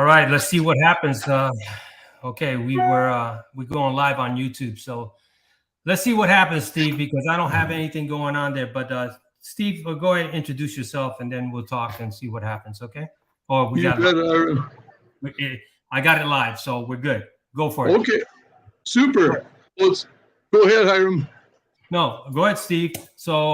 right, let's see what happens. Okay, we're going live on YouTube, so let's see what happens, Steve, because I don't have anything going on there. But Steve, go ahead and introduce yourself, and then we'll talk and see what happens. Okay? Or we You got bet, I got it live, so we're good. Go for it. Okay, super. Let's go ahead, Hiram. No, go ahead, Steve. So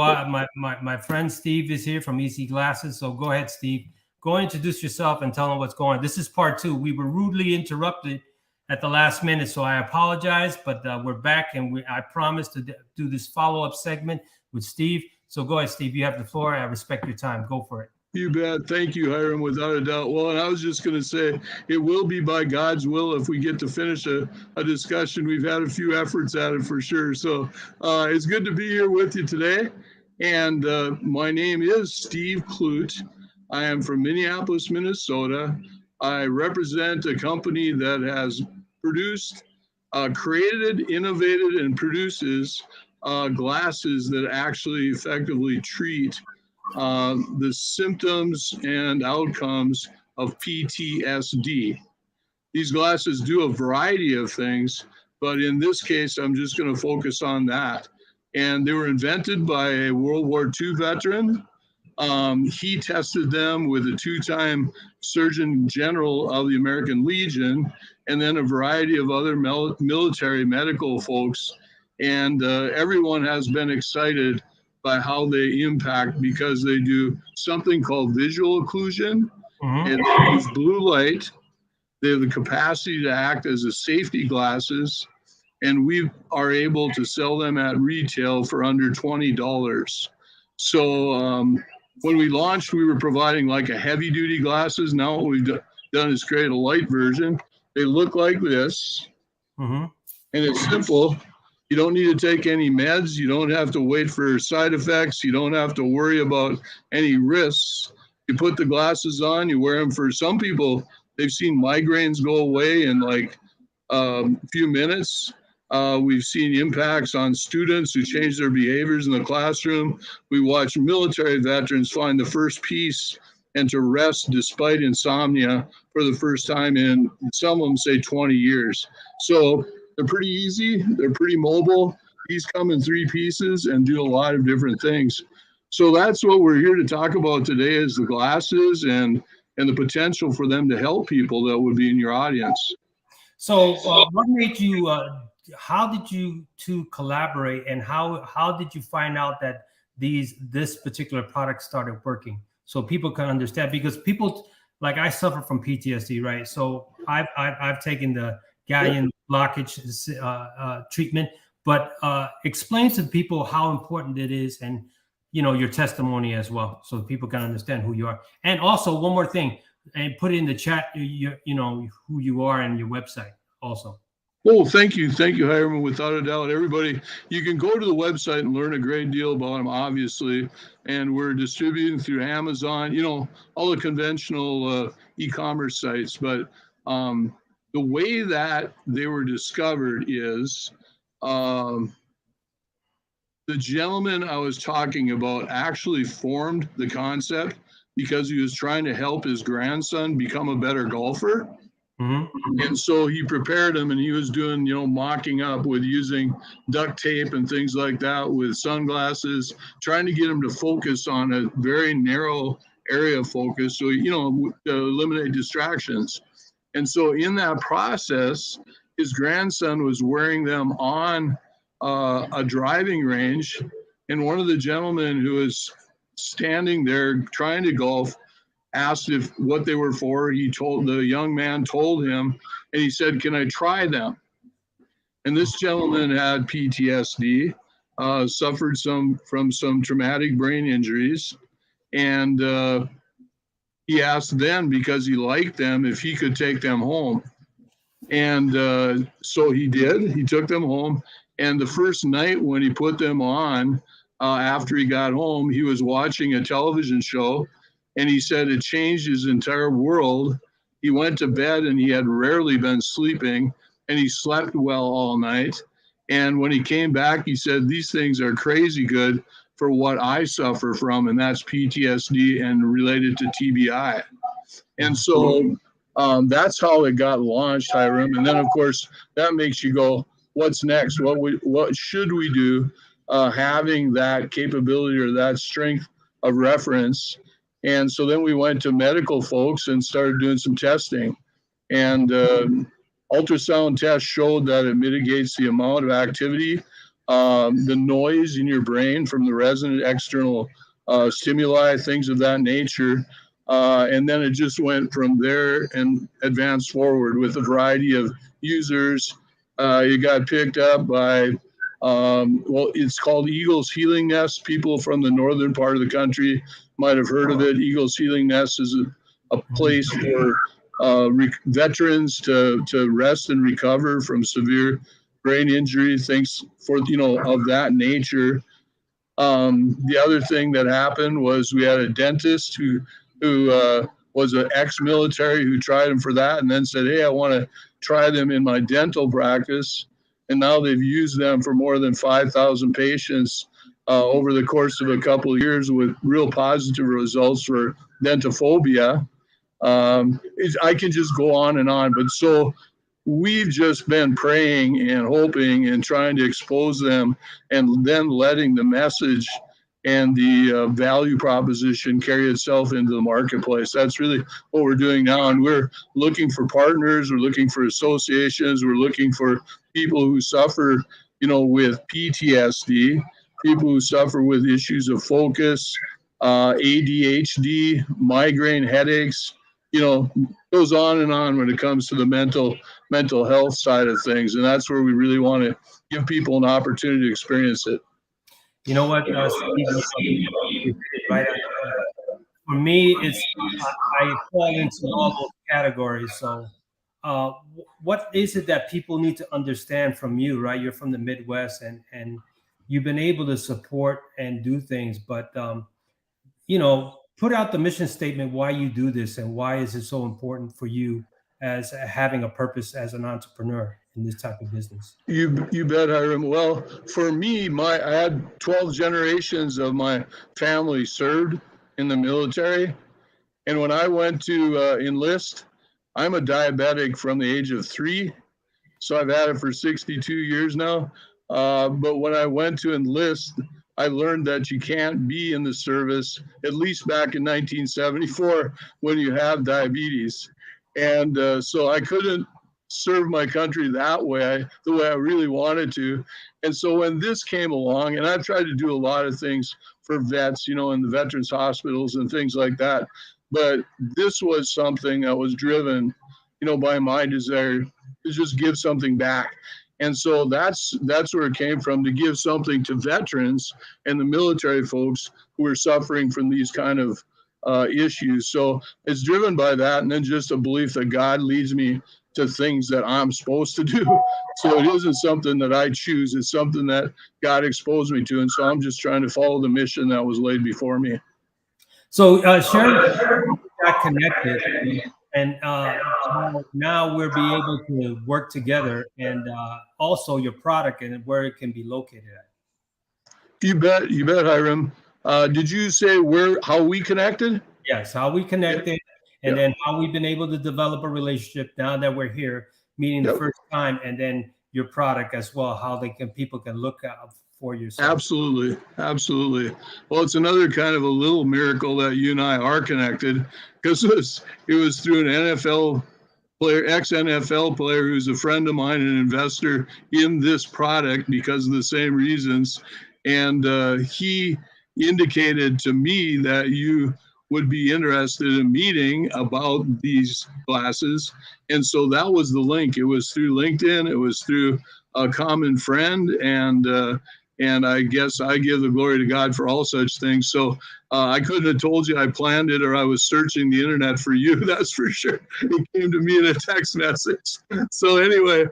my friend Steve is here from Easy Glasses. So go ahead, Steve. Go introduce yourself and tell them what's going on. This is part two. We were rudely interrupted at the last minute, so I apologize. But we're back, and I promised to do this follow-up segment with Steve. So go ahead, Steve. You have the floor. I respect your time. Go for it. You bet. Thank you, Hiram, without a doubt. Well, and I was just going to say, it will be by God's will if we get to finish a discussion. We've had a few efforts at it for sure. So it's good to be here with you today. And my name is Steve Clute. I am from Minneapolis, Minnesota. I represent a company that has produced, created, innovated, and produces glasses that actually effectively treat the symptoms and outcomes of PTSD. These glasses do a variety of things, but in this case, I'm just going to focus on that. And they were invented by a World War II veteran. He tested them with a two-time Surgeon General of the American Legion, and then a variety of other military medical folks. And everyone has been excited by how they impact, because they do something called visual occlusion. And they use blue light. They have the capacity to act as a safety glasses, and we are able to sell them at retail for under $20. So when we launched, we were providing like a heavy duty glasses. Now what we've done is create a light version. They look like this, and it's simple. You don't need to take any meds. You don't have to wait for side effects. You don't have to worry about any risks. You put the glasses on, you wear them. For some people, they've seen migraines go away in like a few minutes. We've seen impacts on students who change their behaviors in the classroom. We watch military veterans find the first peace and to rest despite insomnia for the first time in, some of them say, 20 years. So they're pretty easy. They're pretty mobile. These come in three pieces and do a lot of different things. So that's what we're here to talk about today, is the glasses and the potential for them to help people that would be in your audience. So what made you, how did you two collaborate, and how did you find out that this particular product started working? So people can understand, because people, like, I suffer from PTSD, right? So I've taken the gallium blockage treatment, but explain to people how important it is, and your testimony as well, so people can understand who you are. And also one more thing, and put it in the chat, who you are and your website also. Oh, thank you, Hiram. Without a doubt, everybody, you can go to the website and learn a great deal about them, obviously. And we're distributing through Amazon, all the conventional e-commerce sites. But the way that they were discovered is the gentleman I was talking about actually formed the concept because he was trying to help his grandson become a better golfer. And so he prepared him, and he was doing, mocking up with using duct tape and things like that with sunglasses, trying to get him to focus on a very narrow area of focus. So, to eliminate distractions. And so in that process, his grandson was wearing them on a driving range. And one of the gentlemen who was standing there trying to golf asked what they were for. The young man told him, and he said, "Can I try them?" And this gentleman had PTSD, suffered from some traumatic brain injuries. And he asked then, because he liked them, if he could take them home. And so he did. He took them home. And the first night when he put them on, after he got home, he was watching a television show. And he said it changed his entire world. He went to bed, and he had rarely been sleeping, and he slept well all night. And when he came back, he said, these things are crazy good for what I suffer from, and that's PTSD and related to TBI. And so That's how it got launched, Hiram. And then, of course, that makes you go, what's next? What should we do? Having that capability or that strength of reference. And so then we went to medical folks and started doing some testing. And ultrasound tests showed that it mitigates the amount of activity, the noise in your brain from the resonant external stimuli, things of that nature. And then it just went from there and advanced forward with a variety of users. It got picked up by, well, it's called Eagles Healing Nest. People from the northern part of the country might have heard of it. Eagles Healing Nest is a place for veterans to rest and recover from severe brain injury, things for, of that nature. The other thing that happened was we had a dentist who was an ex-military who tried them for that and then said, hey, I want to try them in my dental practice. And now they've used them for more than 5,000 patients over the course of a couple of years with real positive results for dentophobia. I can just go on and on. But so we've just been praying and hoping and trying to expose them and then letting the message and the value proposition carry itself into the marketplace. That's really what we're doing now. And we're looking for partners. We're looking for associations. We're looking for people who suffer, with PTSD, people who suffer with issues of focus, ADHD, migraine headaches, goes on and on when it comes to the mental health side of things. And that's where we really want to give people an opportunity to experience it. You know what, Steve, right? For me, it's I fall into all those categories. So, what is it that people need to understand from you? Right, you're from the Midwest, and you've been able to support and do things, but put out the mission statement why you do this and why is it so important for you as having a purpose as an entrepreneur in this type of business. You bet, Hiram. Well, for me, I had 12 generations of my family served in the military. And when I went to enlist, I'm a diabetic from the age of 3. So I've had it for 62 years now. But when I went to enlist, I learned that you can't be in the service, at least back in 1974, when you have diabetes. And so I couldn't serve my country that way, the way I really wanted to. And so when this came along, and I've tried to do a lot of things for vets, in the veterans hospitals and things like that, but this was something that was driven, by my desire to just give something back. And so that's where it came from, to give something to veterans and the military folks who are suffering from these kind of issues. So it's driven by that, and then just a belief that God leads me to things that I'm supposed to do. So it isn't something that I choose. It's something that God exposed me to. And so I'm just trying to follow the mission that was laid before me. So Sharon got connected, and now we'll be able to work together, and also your product and where it can be located at. You bet, Hiram. Did you say how we connected? Yes, how we connected, and then how we've been able to develop a relationship now that we're here meeting the first time, and then your product as well, how people can look out for yourself. Absolutely. Well, it's another kind of a little miracle that you and I are connected, because it was through an NFL player, ex-NFL player, who's a friend of mine, an investor in this product because of the same reasons. And he indicated to me that you would be interested in meeting about these glasses. And so that was the link. It was through LinkedIn. It was through a common friend. And I guess I give the glory to God for all such things. So I couldn't have told you I planned it or I was searching the internet for you. That's for sure. It came to me in a text message. So anyway,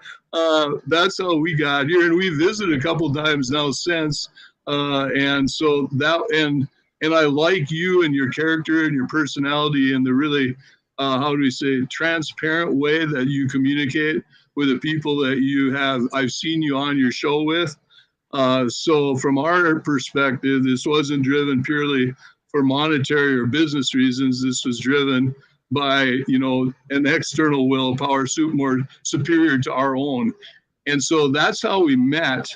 that's how we got here. And we visited a couple of times now since. And so and I like you and your character and your personality and the really, how do we say, transparent way that you communicate with the people that I've seen you on your show with. So from our perspective, this wasn't driven purely for monetary or business reasons. This was driven by, an external will, power more superior to our own. And so that's how we met.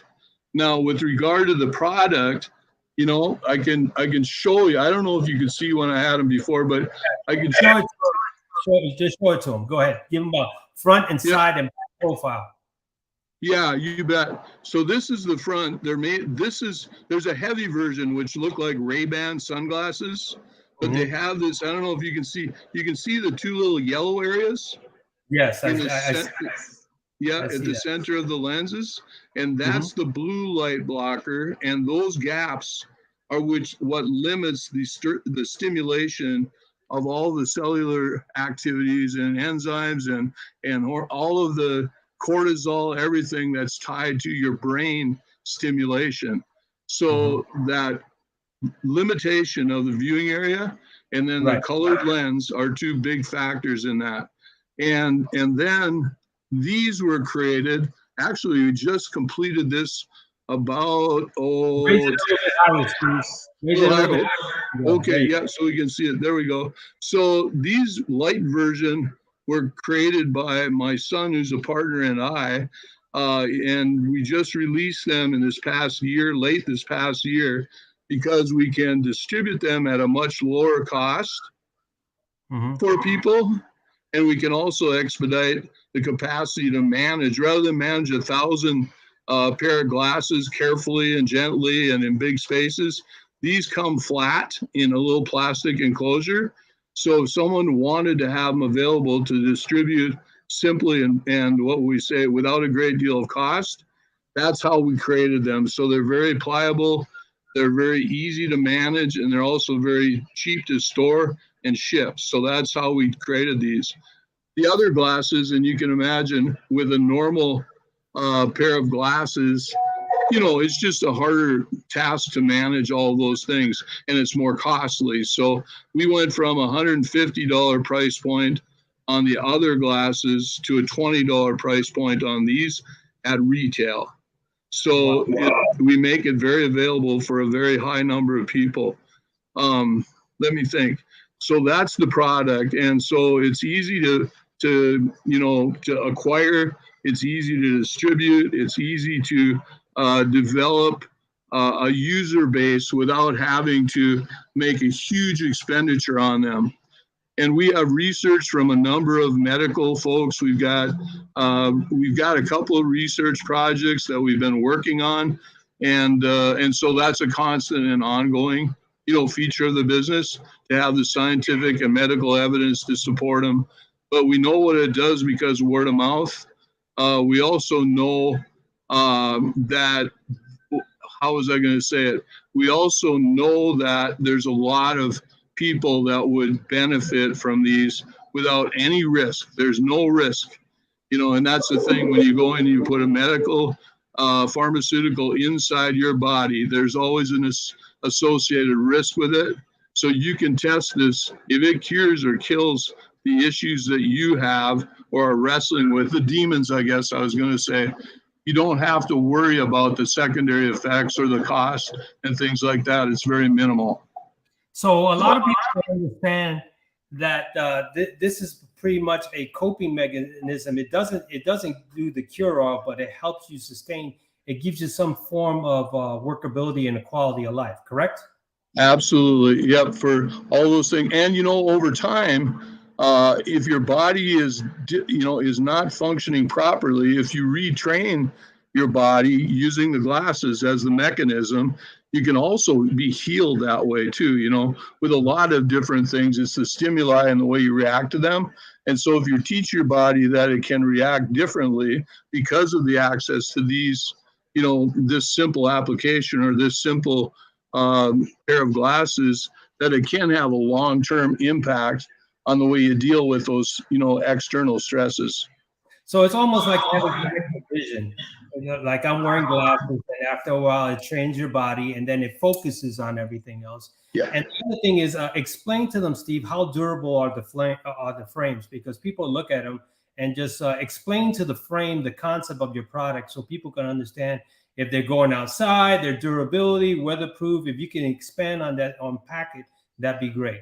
Now, with regard to the product, I can show you. I don't know if you could see when I had them before, but I can show it. Just show it to them. Go ahead. Give them a front and side and back profile. Yeah, you bet. So this is the front. There's a heavy version which look like Ray-Ban sunglasses, but they have this. I don't know if you can see. You can see the two little yellow areas. Yes, at the center of the lenses, and that's the blue light blocker. And those gaps are what limits the stimulation of all the cellular activities and enzymes and all of the cortisol, everything that's tied to your brain stimulation. So that limitation of the viewing area and then the colored lens are two big factors in that. And then these were created. Actually, we just completed this about okay, yeah, so we can see it. There we go. So these light version were created by my son, who's a partner, and I, and we just released them in late this past year, because we can distribute them at a much lower cost for people, and we can also expedite the capacity to manage. Rather than manage 1,000 pair of glasses carefully and gently and in big spaces, these come flat in a little plastic enclosure. So if someone wanted to have them available to distribute simply and what we say without a great deal of cost, that's how we created them. So they're very pliable, they're very easy to manage, and they're also very cheap to store and ship. So that's how we created these. The other glasses, and you can imagine with a normal pair of glasses, it's just a harder task to manage all those things, and it's more costly. So we went from a $150 price point on the other glasses to a $20 price point on these at retail. So we make it very available for a very high number of people. Let me think. So that's the product, and so it's easy to acquire. It's easy to distribute. It's easy to develop a user base without having to make a huge expenditure on them. And we have research from a number of medical folks. We've got a couple of research projects that we've been working on, and so that's a constant and ongoing feature of the business, to have the scientific and medical evidence to support them. But we know what it does because of word of mouth. We also know that, how was I going to say it? We also know that there's a lot of people that would benefit from these without any risk. There's no risk, and that's the thing. When you go in and you put a medical pharmaceutical inside your body, there's always an associated risk with it. So you can test this. If it cures or kills the issues that you have or are wrestling with, the demons, I guess I was going to say, you don't have to worry about the secondary effects or the cost and things like that. It's very minimal. So a lot of people understand that this is pretty much a coping mechanism. It doesn't do the cure-all, but it helps you sustain. It gives you some form of workability and a quality of life. Correct? Absolutely. Yep. For all those things, and over time, if your body is not functioning properly, if you retrain your body using the glasses as the mechanism, you can also be healed that way too, with a lot of different things. It's the stimuli and the way you react to them. And so if you teach your body that it can react differently because of the access to these, this simple application or this simple pair of glasses, that it can have a long-term impact on the way you deal with those, external stresses. So it's almost like having vision. Like I'm wearing glasses, and after a while, it trains your body, and then it focuses on everything else. Yeah. And the other thing is, explain to them, Steve, how durable are the frames? Because people look at them, and just explain to the frame the concept of your product, so people can understand if they're going outside, their durability, weatherproof. If you can expand on that, unpack it, that'd be great.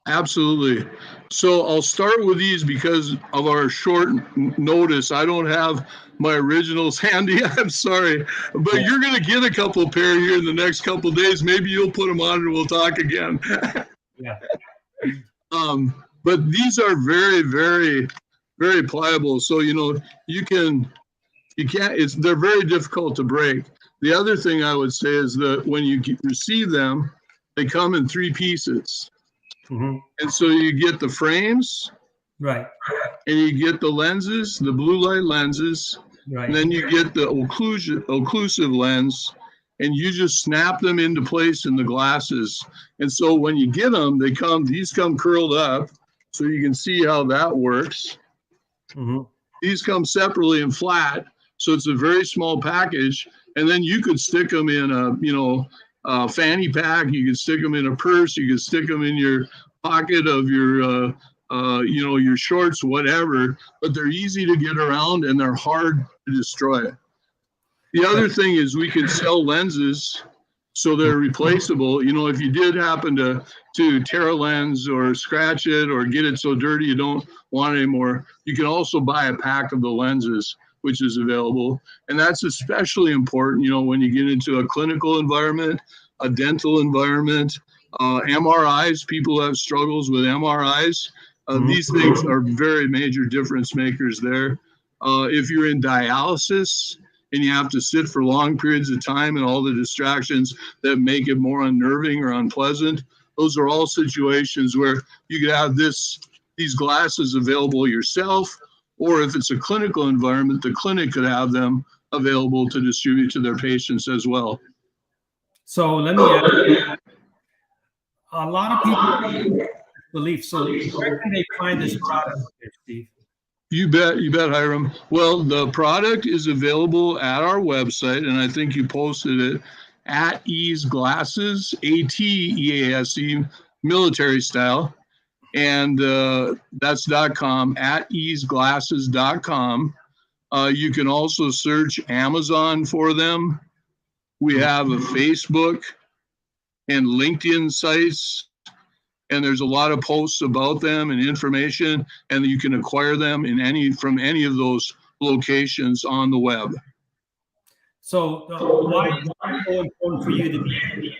Absolutely. So I'll start with these because of our short notice. I don't have my originals handy. I'm sorry, but you're going to get a couple pair here in the next couple days. Maybe you'll put them on and we'll talk again. Yeah. But these are very, very, very pliable. So, you can't, they're very difficult to break. The other thing I would say is that when you receive them, they come in 3 pieces. Mm-hmm. And so you get the frames, Right. and you get the lenses, the blue light lenses, Right. and then you get the occlusive lens, and you just snap them into place in the glasses. And so when you get them, these come curled up, so you can see how that works. Mm-hmm. These come separately and flat, so it's a very small package. And then you could stick them in a fanny pack. You could stick them in a purse. You could stick them in your pocket of your your shorts, whatever. But they're easy to get around and they're hard to destroy. The other thing is we can sell lenses so they're replaceable. If you did happen to tear a lens or scratch it or get it so dirty you don't want it anymore, you can also buy a pack of the lenses, which is available. And that's especially important, when you get into a clinical environment, a dental environment, MRIs, people have struggles with MRIs. These things are very major difference makers there. If you're in dialysis and you have to sit for long periods of time and all the distractions that make it more unnerving or unpleasant, those are all situations where you could have these glasses available yourself, or if it's a clinical environment, the clinic could have them available to distribute to their patients as well. So let me ask you, a lot of people believe, so where can they find this product, Steve? You bet, Hiram. Well, the product is available at our website, and I think you posted it at Ease Glasses, ATEASE, military style, and that's .com, at easeglasses.com. You can also search Amazon for them. We have a Facebook and LinkedIn sites, and there's a lot of posts about them and information, and you can acquire them from any of those locations on the web. So why is it so important for you to be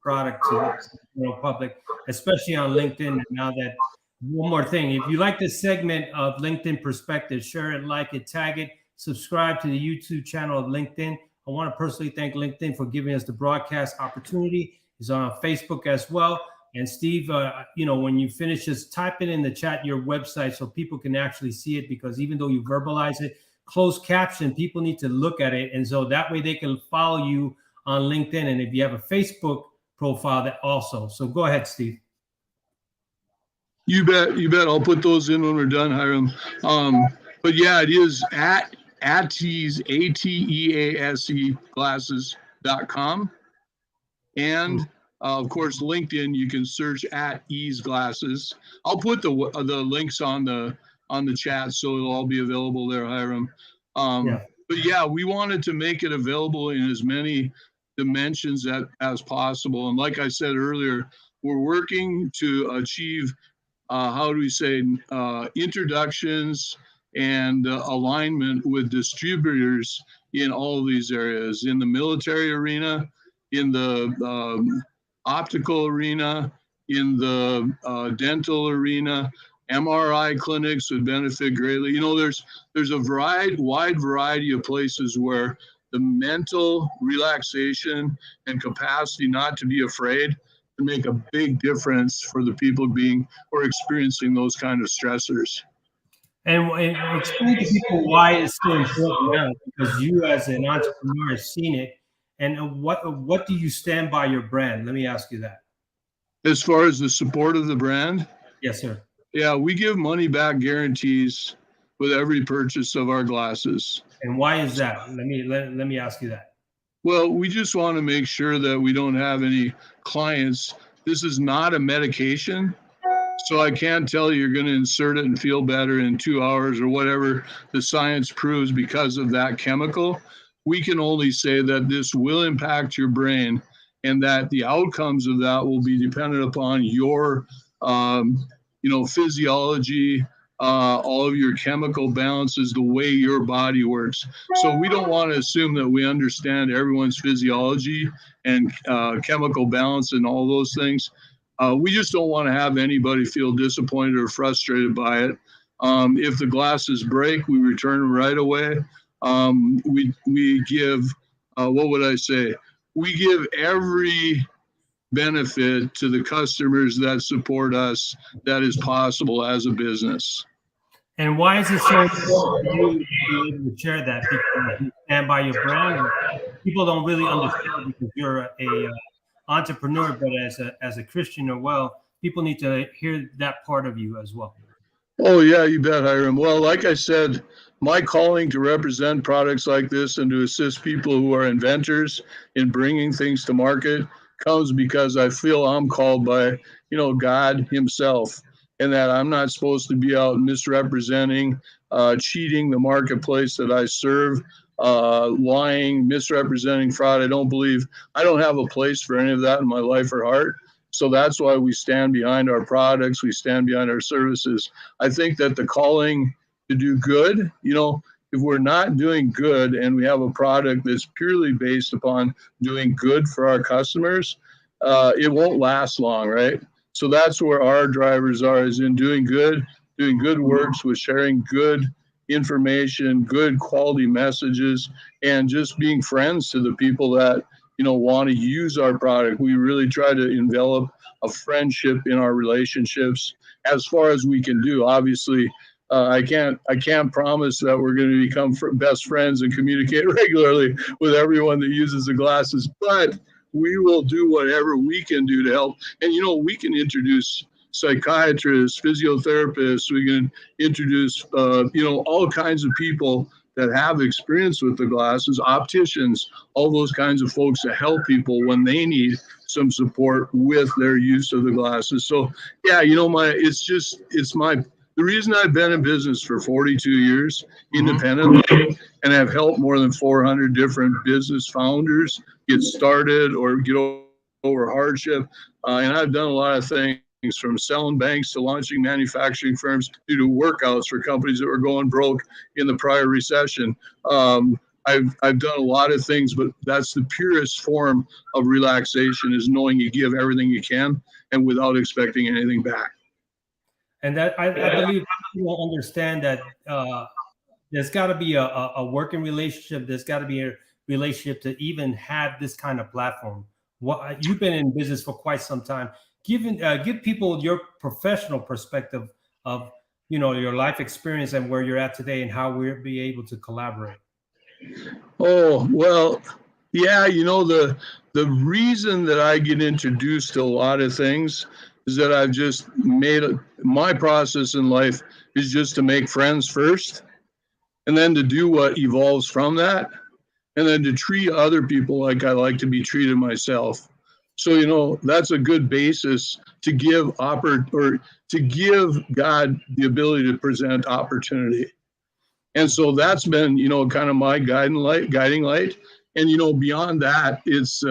product to the public, especially on LinkedIn? Now that, one more thing, if you like this segment of LinkedIn Perspective, share it, like it, tag it, subscribe to the YouTube channel of LinkedIn. I want to personally thank LinkedIn for giving us the broadcast opportunity. It's on Facebook as well. And Steve, when you finish, just type it in the chat, your website, so people can actually see it, because even though you verbalize it, closed caption, people need to look at it. And so that way they can follow you on LinkedIn. And if you have a Facebook profile, that also. So go ahead, Steve. You bet. I'll put those in when we're done, Hiram. But yeah, it is at ATEASE, ATEASE glasses.com. And of course, LinkedIn, you can search at Ease Glasses. I'll put the links on the chat, so it'll all be available there, Hiram. But yeah, we wanted to make it available in as many dimensions as possible. And like I said earlier, we're working to achieve, introductions and alignment with distributors in all of these areas, in the military arena, in the optical arena, in the dental arena. MRI clinics would benefit greatly. There's a wide variety of places where the mental relaxation and capacity not to be afraid can make a big difference for the people being or experiencing those kind of stressors. And explain to people why it's so important now, because you as an entrepreneur have seen it. And what do you stand by your brand? Let me ask you that. As far as the support of the brand? Yes, sir. Yeah, we give money back guarantees with every purchase of our glasses. And why is that? Let me ask you that. Well, we just want to make sure that we don't have any clients. This is not a medication, so I can't tell you you're going to insert it and feel better in 2 hours or whatever the science proves because of that chemical. We can only say that this will impact your brain and that the outcomes of that will be dependent upon your physiology, all of your chemical balances, the way your body works. So we don't want to assume that we understand everyone's physiology and chemical balance and all those things. We just don't want to have anybody feel disappointed or frustrated by it. If the glasses break, we return them right away. We give, what would I say? We give every benefit to the customers that support us that is possible as a business. And why is it so important for you to be able to share that? Because you stand by your brand. People don't really understand because you're a entrepreneur, but as a Christian as well, people need to hear that part of you as well. Oh, yeah, you bet, Hiram. Well, like I said, my calling to represent products like this and to assist people who are inventors in bringing things to market comes because I feel I'm called by, God himself, and that I'm not supposed to be out misrepresenting, cheating the marketplace that I serve, lying, misrepresenting, fraud. I don't have a place for any of that in my life or heart. So that's why we stand behind our products. We stand behind our services. I think that the calling to do good, if we're not doing good and we have a product that's purely based upon doing good for our customers, it won't last long, right? So that's where our drivers are, is in doing good works with sharing good information, good quality messages, and just being friends to the people that want to use our product. We really try to envelop a friendship in our relationships as far as we can do. Obviously, I can't promise that we're going to become best friends and communicate regularly with everyone that uses the glasses, but we will do whatever we can do to help. And we can introduce psychiatrists, physiotherapists. We can introduce all kinds of people that have experience with the glasses, opticians, all those kinds of folks to help people when they need some support with their use of the glasses. So yeah, the reason I've been in business for 42 years independently, and I've helped more than 400 different business founders get started or get over hardship. And I've done a lot of things, from selling banks to launching manufacturing firms, to do workouts for companies that were going broke in the prior recession. I've done a lot of things, but that's the purest form of relaxation, is knowing you give everything you can and without expecting anything back. And that I believe people understand that there's got to be a working relationship. There's got to be a relationship to even have this kind of platform. You've been in business for quite some time. Give people your professional perspective of your life experience and where you're at today and how we'll be able to collaborate. Oh, well, yeah, the reason that I get introduced to a lot of things is that I've just my process in life is just to make friends first, and then to do what evolves from that, and then to treat other people like I like to be treated myself. So, that's a good basis to give to give God the ability to present opportunity. And so that's been, kind of my guiding light. And, beyond that, it's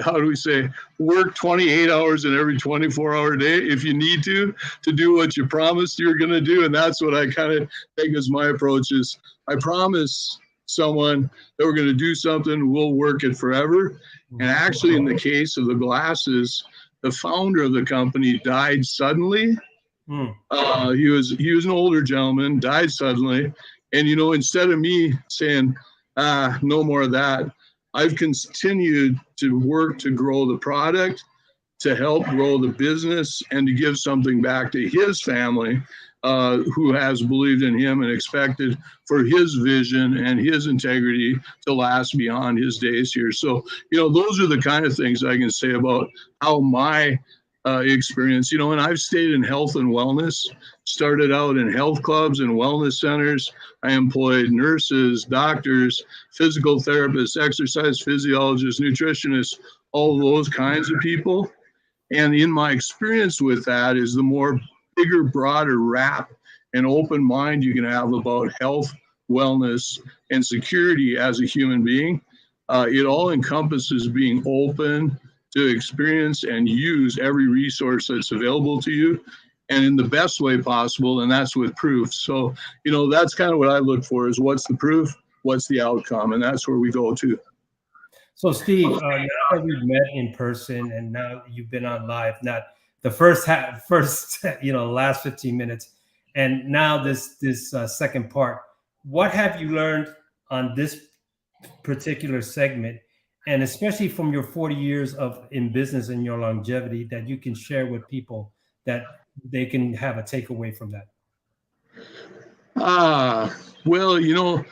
how do we say, work 28 hours in every 24-hour day if you need to do what you promised you're going to do. And that's what I kind of think is my approach, is I promise someone that we're going to do something, we'll work it forever. And actually, in the case of the glasses, the founder of the company died suddenly. He was an older gentleman, died suddenly. And, instead of me saying, no more of that, I've continued to work to grow the product, to help grow the business, and to give something back to his family, who has believed in him and expected for his vision and his integrity to last beyond his days here. So, those are the kind of things I can say about how my experience, and I've stayed in health and wellness, started out in health clubs and wellness centers. I employed nurses, doctors, physical therapists, exercise physiologists, nutritionists, all those kinds of people. And in my experience with that is the more bigger, broader wrap and open mind you can have about health, wellness, and security as a human being. It all encompasses being open to experience and use every resource that's available to you, and in the best way possible, and that's with proof. So, that's kind of what I look for, is what's the proof, what's the outcome, and that's where we go to. So Steve, now that we've met in person and now you've been on live, not the first last 15 minutes, and now this second part, what have you learned on this particular segment, and especially from your 40 years in business and your longevity, that you can share with people that they can have a takeaway from that? Well,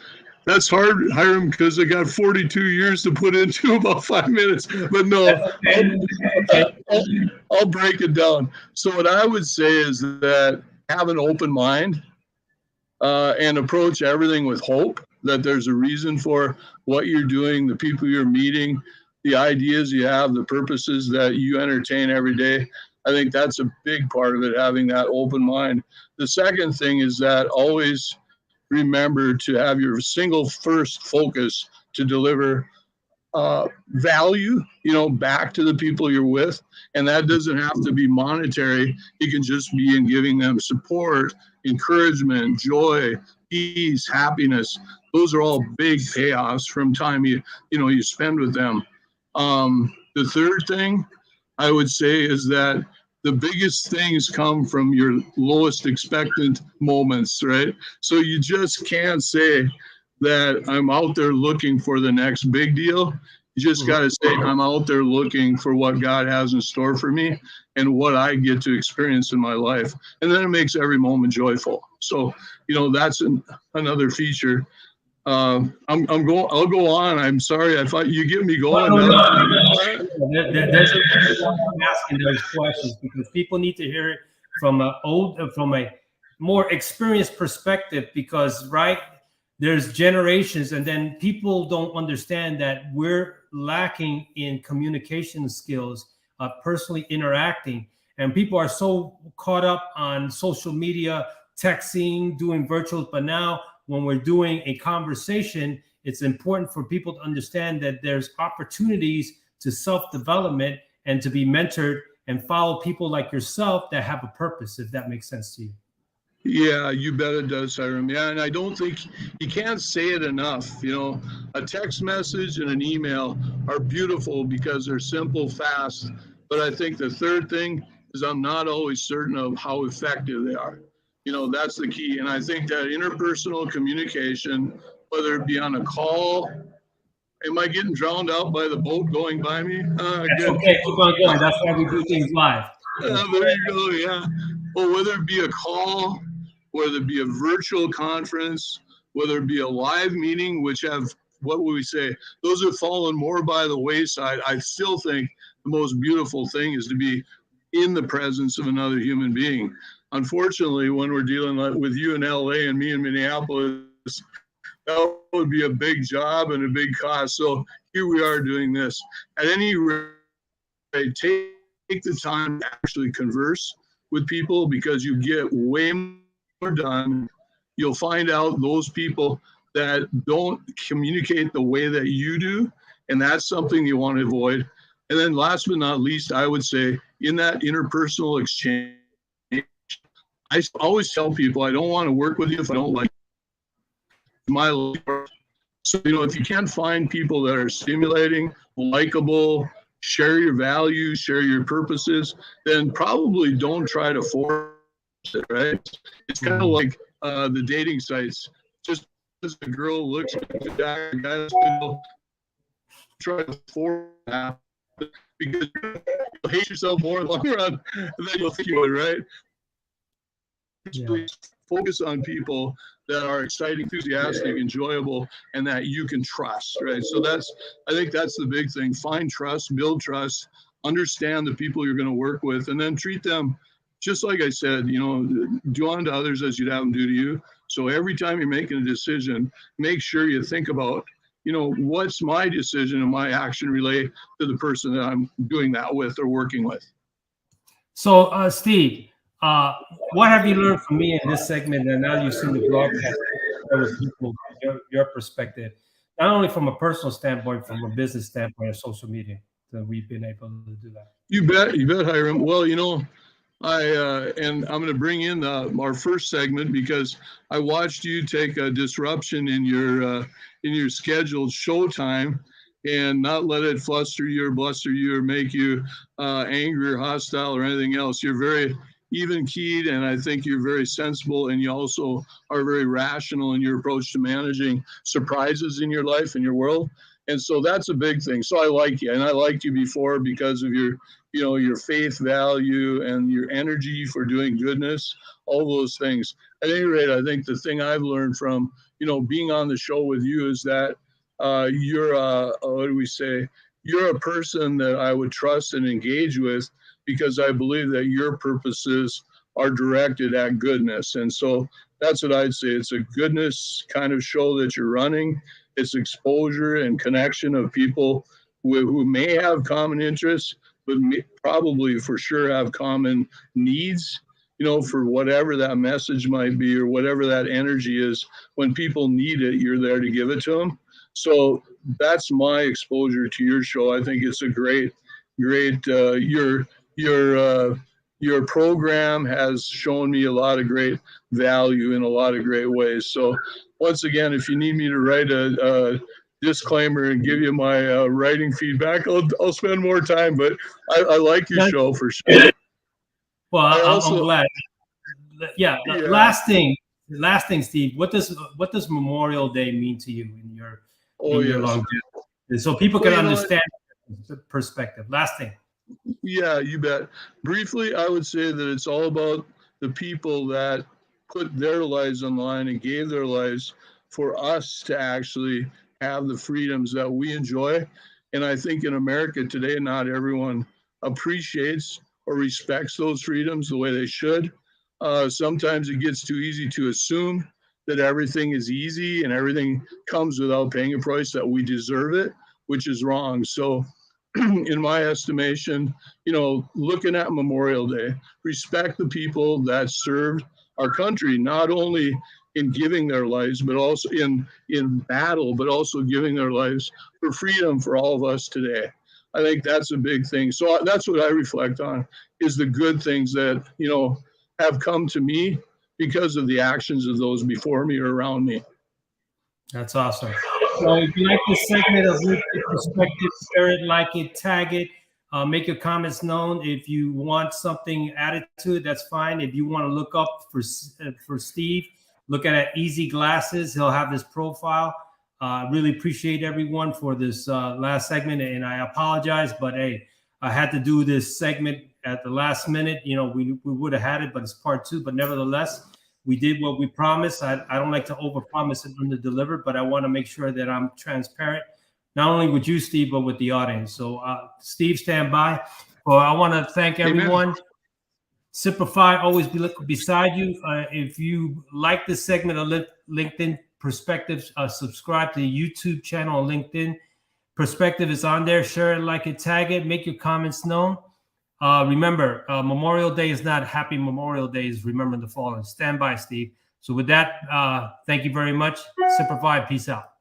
that's hard, Hiram, because I got 42 years to put into about 5 minutes. But no, I'll break it down. So what I would say is that have an open mind and approach everything with hope, that there's a reason for what you're doing, the people you're meeting, the ideas you have, the purposes that you entertain every day. I think that's a big part of it, having that open mind. The second thing is that always remember to have your single first focus to deliver value, back to the people you're with. And that doesn't have to be monetary. It can just be in giving them support, encouragement, joy, peace, happiness. Those are all big payoffs from time you spend with them. The third thing I would say is that the biggest things come from your lowest expectant moments, right? So you just can't say that I'm out there looking for the next big deal. You just got to say, I'm out there looking for what God has in store for me and what I get to experience in my life. And then it makes every moment joyful. So, that's another feature. I'll go on. I'm sorry. I thought you get me going. There's a reason why I'm asking those questions, because people need to hear it from a more experienced perspective, because there's generations, and then people don't understand that we're lacking in communication skills, personally interacting, and people are so caught up on social media, texting, doing virtuals. But now when we're doing a conversation, it's important for people to understand that there's opportunities to self-development and to be mentored and follow people like yourself that have a purpose, if that makes sense to you. Yeah, you bet it does, Hiram. Yeah, and I don't think you can't say it enough. A text message and an email are beautiful because they're simple, fast. But I think the third thing is I'm not always certain of how effective they are. That's the key. And I think that interpersonal communication, whether it be on a call, am I getting drowned out by the boat going by me? That's okay. Keep on going. That's why we do things live. There you go. Yeah. Well, whether it be a call, whether it be a virtual conference, whether it be a live meeting, which have, what would we say, those have fallen more by the wayside. I still think the most beautiful thing is to be in the presence of another human being. Unfortunately, when we're dealing with you in LA and me in Minneapolis, that would be a big job and a big cost. So here we are doing this. At any rate, take the time to actually converse with people, because you get way more done. You'll find out those people that don't communicate the way that you do, and that's something you want to avoid. And then last but not least, I would say in that interpersonal exchange, I always tell people I don't want to work with you if I don't like my life. So, if you can't find people that are stimulating, likable, share your values, share your purposes, then probably don't try to force it, right? It's kind of like the dating sites. Just as a girl looks at the guy, still try to force that, because you'll hate yourself more in the long run than you'll think you would, right? Yeah. Focus on people that are exciting, enthusiastic, enjoyable, and that you can trust, right? So I think that's the big thing. Find trust, build trust, understand the people you're going to work with, and then treat them just like I said, do unto others as you'd have them do to you. So every time you're making a decision, make sure you think about, what's my decision and my action relate to the person that I'm doing that with or working with. So, Steve, what have you learned from me in this segment? And now you've seen the broadcast with people, your perspective, not only from a personal standpoint, from a business standpoint, of social media. we've been able to do that. You bet, Hiram. Well, and I'm going to bring in our first segment because I watched you take a disruption in your scheduled show time and not let it fluster you or bluster you or make you angry or hostile or anything else. You're very even keyed, and I think you're very sensible, and you also are very rational in your approach to managing surprises in your life and your world. And so that's a big thing. So I like you, and I liked you before because of your faith value and your energy for doing goodness, all those things. At any rate, I think the thing I've learned from, being on the show with you is that you're you're a person that I would trust and engage with because I believe that your purposes are directed at goodness. And so that's what I'd say. It's a goodness kind of show that you're running. It's exposure and connection of people who may have common interests, but probably for sure have common needs, for whatever that message might be or whatever that energy is. When people need it, you're there to give it to them. So that's my exposure to your show. I think it's a great, your program has shown me a lot of great value in a lot of great ways. So once again, if you need me to write a disclaimer and give you my writing feedback, I'll spend more time, but I like your show for sure. Well, I'm glad. Yeah. Last thing, Steve, what does Memorial Day mean to you in your longevity? So people can understand the perspective. Last thing. Yeah, you bet. Briefly, I would say that it's all about the people that put their lives on the line and gave their lives for us to actually have the freedoms that we enjoy. And I think in America today, not everyone appreciates or respects those freedoms the way they should. Sometimes it gets too easy to assume that everything is easy and everything comes without paying a price, that we deserve it, which is wrong. So in my estimation, looking at Memorial Day, respect the people that served our country, not only in giving their lives, but also in battle, but also giving their lives for freedom for all of us today. I think that's a big thing. So that's what I reflect on, is the good things that, have come to me because of the actions of those before me or around me. That's awesome. So if you like this segment of Linked In Perspective, share it, like it, tag it, make your comments known. If you want something added to it, that's fine. If you want to look up for Steve, look at Easy Glasses. He'll have his profile. Really appreciate everyone for this last segment, and I apologize, but hey, I had to do this segment at the last minute. We would have had it, but it's part 2. But nevertheless, we did what we promised. I don't like to overpromise and under-deliver, but I want to make sure that I'm transparent, not only with you, Steve, but with the audience. So, Steve, stand by. Well, I want to thank everyone. Amen. Simplify, always be beside you. If you like this segment of LinkedIn Perspectives, subscribe to the YouTube channel on LinkedIn. Perspective is on there. Share it, like it, tag it, make your comments known. Remember, Memorial Day is not Happy Memorial Day, is Remembering the Fallen. Stand by, Steve. So with that, thank you very much. Simplify. Peace out.